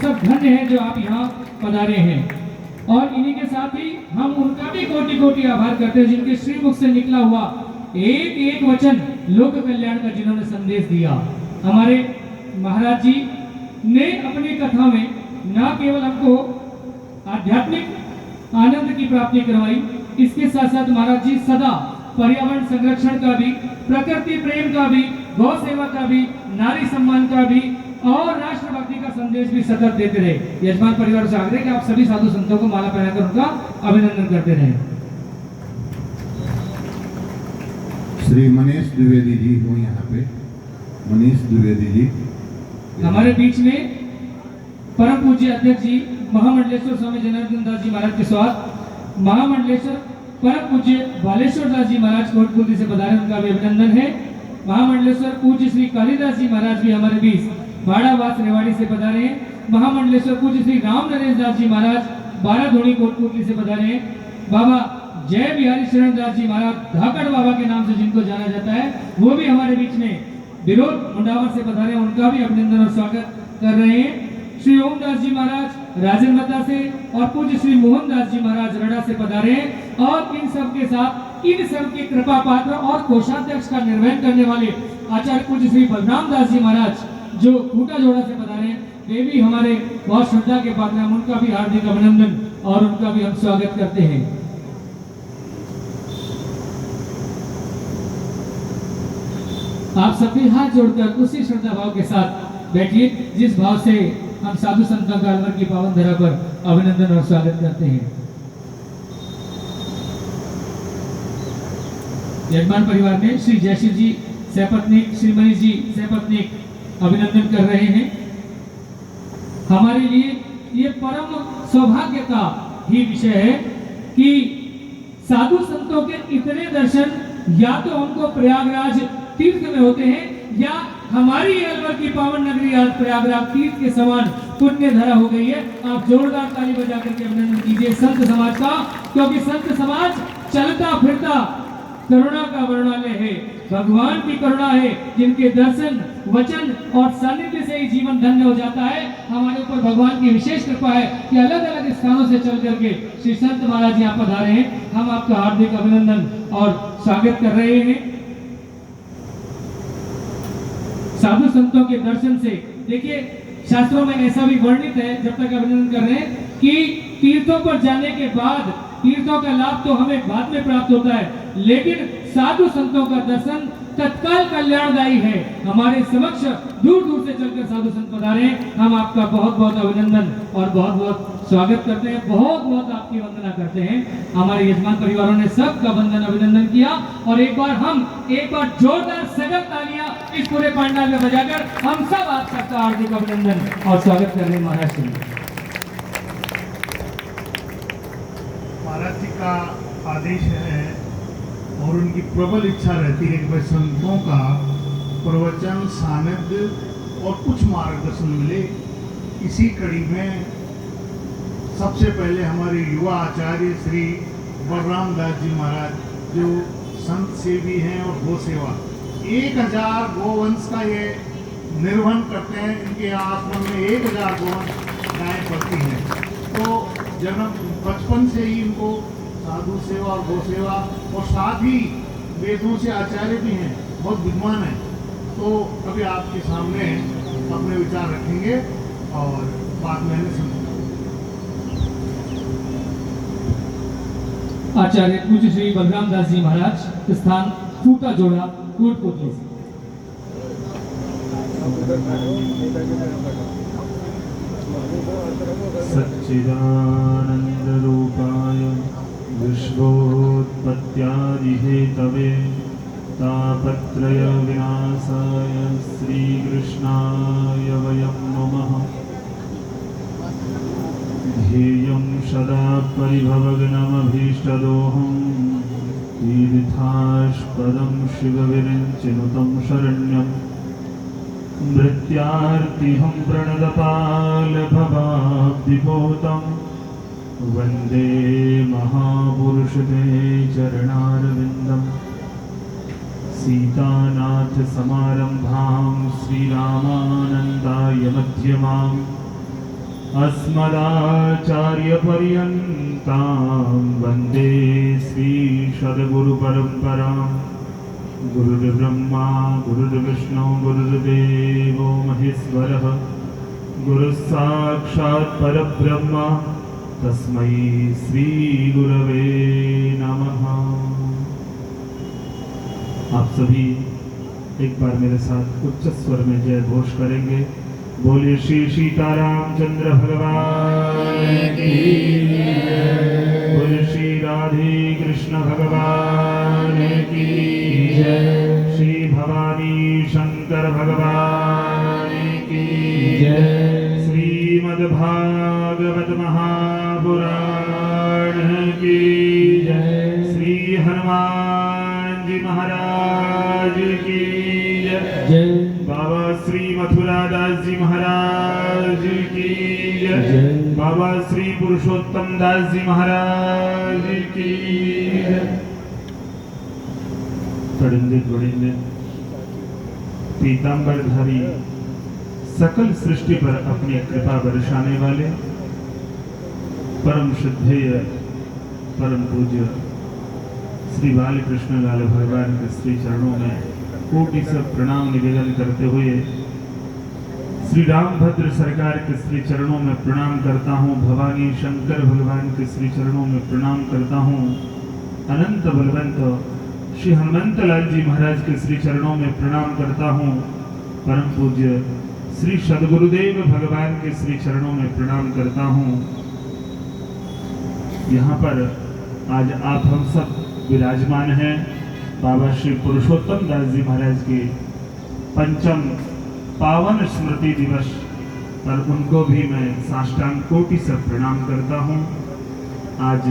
सब धन्य हैं जो आप यहाँ पधारे हैं। और इन्हीं के साथ ही हम उनका भी कोटि कोटि आभार करते हैं जिनके श्रीमुख से निकला हुआ एक एक वचन लोक कल्याण का जिन्होंने संदेश दिया। हमारे महाराज जी ने अपनी कथा में न केवल हमको आध्यात्मिक आनंद की प्राप्ति करवाई, इसके साथ साथ महाराज जी सदा पर्यावरण संरक्षण का भी, प्रकृति प्रेम का भी, गौ सेवा का भी, नारी सम्मान का भी और राष्ट्रभक्ति का संदेश भी सतत देते रहे। यजमान परिवार से आग्रह कि आप सभी साधु संतों को माला पहनाकर उनका अभिनंदन करते रहे। श्री मनीष द्विवेदी जी हो यहाँ पे, मनीष द्विवेदी जी हमारे बीच में परम पूज्य अध्यक्ष जी महामंडलेश्वर स्वामी जनार्दन दास जी महाराज के स्वागत, महामंडलेश्वर परम पूज्य बालेश्वर दास जी महाराज कोटपुर से पधारे, उनका भी अभिनंदन है। महामंडलेश्वर पूज्य श्री कालिदास जी महाराज भी हमारे बीच भाड़ावास रेवाड़ी से पधारे हैं। महामंडलेश्वर पूज्य श्री राम नरेश दास जी महाराज बाराधोनी कोटपुर से पधारे हैं। बाबा जय बिहारी शरण दास जी महाराज धाकड़ बाबा के नाम से जिनको जाना जाता है, वो भी हमारे बीच में विरोध मुंडावर से पधारे, उनका भी अभिनंदन और स्वागत कर रहे हैं। श्री ओम दास जी महाराज राजनमता से और पूज्य श्री मोहन दास जी महाराज रड़ा से पधारे हैं। और इन सब के साथ इन सब के कृपा पात्र और कोषाध्यक्ष का निर्वहन करने वाले आचार्य पूज्य श्री बलराम दास जी महाराज जो खूटा जोड़ा से पधारे हैं, वे भी हमारे बहुत श्रद्धा के पात्र हैं, उनका भी हार्दिक अभिनंदन और उनका भी हम स्वागत करते हैं। आप सभी हाथ जोड़कर उसी श्रद्धा भाव के साथ बैठिए जिस भाव से हम साधु संतों का अलवर की पावन धरा पर अभिनंदन और स्वागत करते हैं। यजमान परिवार में श्री जयश्री जी सपत्नीक, श्री मनीष जी सपत्नीक अभिनंदन कर रहे हैं। हमारे लिए ये परम सौभाग्य का ही विषय है कि साधु संतों के इतने दर्शन या तो उनको प्रयागराज तीर्थ में होते हैं या हमारी अलवर की पावन नगरी आज प्रयागराज तीर्थ के समान पुण्य धरा हो गई है। आप जोरदार ताली बजा करके अभिनंदन कीजिए संत समाज का, क्योंकि संत समाज चलता फिरता करुणा का वर्णालय है, भगवान की करुणा है, जिनके दर्शन वचन और सानिध्य से ही जीवन धन्य हो जाता है। हमारे ऊपर भगवान की विशेष कृपा है कि अलग अलग स्थानों से चल करके श्री संत महाराज यहाँ पधारे हैं। हम आपका हार्दिक अभिनंदन और स्वागत कर रहे हैं। साधु संतों के दर्शन से देखिए शास्त्रों में ऐसा भी वर्णित है, जब तक अभिनंदन कर रहे हैं, कि तीर्थों पर जाने के बाद तीर्थों का लाभ तो हमें बाद में प्राप्त होता है, लेकिन साधु संतों का दर्शन तत्काल कल्याणदायी है। हमारे समक्ष दूर दूर से चलकर साधु संत पधारे, हम आपका बहुत बहुत अभिनंदन और बहुत बहुत स्वागत करते हैं, बहुत बहुत आपकी वंदना करते हैं। हमारे यजमान परिवारों ने सबका वंदन अभिनंदन किया और एक बार जोरदार सगल तालियां इस पूरे पंडाल में बजाकर हम सब आप सबका हार्दिक अभिनंदन और स्वागत कर रहे हैं। महाराज जी, महाराज जी का आदेश है और उनकी प्रबल इच्छा रहती है कि संतों का प्रवचन सानिध्य और कुछ मार्गदर्शन मिले। इसी कड़ी में सबसे पहले हमारे युवा आचार्य श्री बलराम दास जी महाराज जो संत सेवी हैं और गौ सेवा 1000 गोवंश का ये निर्वहन करते हैं। इनके आश्रम में 1000 गोवंश गायें पड़ती हैं। तो जन्म बचपन से ही इनको साधु सेवा और गौ सेवा और साथ ही वेदों से आचार्य भी हैं, बहुत विद्वान हैं। तो अभी आपके सामने अपने विचार रखेंगे और बाद में सुनेंगे। आचार्य पूज्य श्री बलराम दास जी महाराज, स्थान खूटा जोड़ा, कोटपुतली से। सच्चिदानंद रूपाय विश्वोत्पत्त्यादि हेतवे तापत्रय विनाशाय श्रीकृष्णाय वयं नमः। ध्येयं सदा परिभवग्नमभीष्टदोहं तीर्थास्पदं शिवविरिञ्चिनुतं शरण्यं मृत्यार्तिहं प्रणतपालभवाब्धिपोतं वन्दे महापुरुषते चरणारविन्दम्। सीतानाथसमारम्भां श्रीरामानन्दाय मध्यमाम् अस्मदाचार्यपर्यन्तां वन्दे श्रीसद्गुरुपरम्परां गुरुर्ब्रह्मा गुरुर्विष्णु गुरुर्देवो महेश्वरः गुरुस्साक्षात् परब्रह्म तस्मै श्रीगुरवे नमः। आप सभी एक बार मेरे साथ उच्च स्वर में जय घोष करेंगे। बोलिए श्री सीतारामचंद्र भगवान की जय। बोलिए श्री राधे कृष्ण भगवान की जय। श्री भवानी शंकर भगवान की जय। श्रीमद्भागवत महापुराण की जय। श्री हनुमान जी महाराज की जय। बाबा श्री मथुरादास जी महाराज की जय। बाबा श्री पुरुषोत्तम दास जी महाराज की जय। तड़िंदे तोड़िंदे पीतांबरधारी सकल सृष्टि पर अपनी कृपा बरसाने वाले परम श्रद्धेय परम पूज्य श्री बालकृष्ण लाल भगवान के श्री चरणों में कोटि से प्रणाम निवेदन करते हुए श्री रामभद्र सरकार के श्री चरणों में प्रणाम करता हूँ। भवानी शंकर भगवान के श्री चरणों में प्रणाम करता हूँ। अनंत बलवंत श्री हनुमंत लाल जी महाराज के श्री चरणों में प्रणाम करता हूँ। परम पूज्य श्री सद्गुरुदेव भगवान के श्री चरणों में प्रणाम करता हूँ। यहाँ पर आज आप हम सब विराजमान हैं बाबा श्री पुरुषोत्तम दास जी महाराज के पंचम पावन स्मृति दिवस पर उनको भी मैं साष्टांग कोटि से प्रणाम करता हूँ। आज